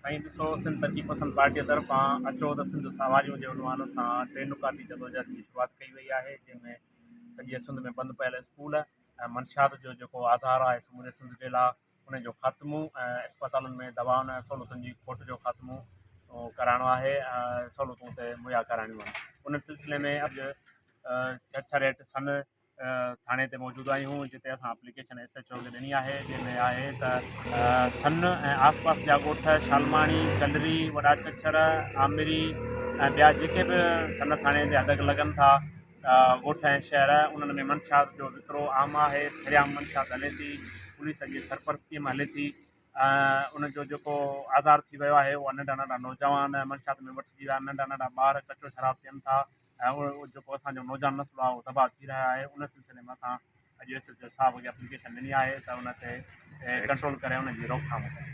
साईं ॾिसो सिंध तरक़ी पसंद पार्टीअ तरफ़ां अचो त सिंध सावारियूं जे उनवान सां टे नुकाती जदोजहद जी शुरूआति कई वई आहे, जंहिंमें सॼे सिंध में बंदि पयल स्कूल ऐं मंशियात जो जेको आज़ारु आहे समूरे सिंध जे लाइ उनजो ख़ात्मो ऐं अस्पतालुनि में दवाउनि ऐं सहूलियतुनि जी खोट जो ख़ात्मो कराइणो आहे, सहूलियतूं उते मुहैया कराइणियूं आहिनि। उन सिलसिले में अॼु छछरेट सन थाणे ते मौजूदु आहियूं, जिते असां एप्लीकेशन SHO खे ॾिनी आहे, जंहिंमें आहे त सन ऐं आसपास जा ॻोठ शालमाणी, कलरी, वॾा छछर, आमिरी ऐं ॿिया जेके बि सन थाणे जे अदक लॻनि था ॻोठ ऐं शहर, उन्हनि में मंशियात जो विकिरो आम आहे। सरियाम मंशियात हले थी, पुलिस जी सरपरस्तीअ में हले थी। उनजो जेको आज़ारु थी वियो आहे उहा नंढा नंढा नौजवान मंशियात में वठिजी विया, नंढा नंढा ॿार कचो शराब पीअनि था ऐं उहो जेको असांजो नौजवान नस्ल आहे उहो तबाह थी रहिया आहे। उन सिलसिले में असां अॼु SHO साहब खे एप्लीकेशन ॾिनी आहे त उन ते कंट्रोल करे उनजी रोकथाम करे।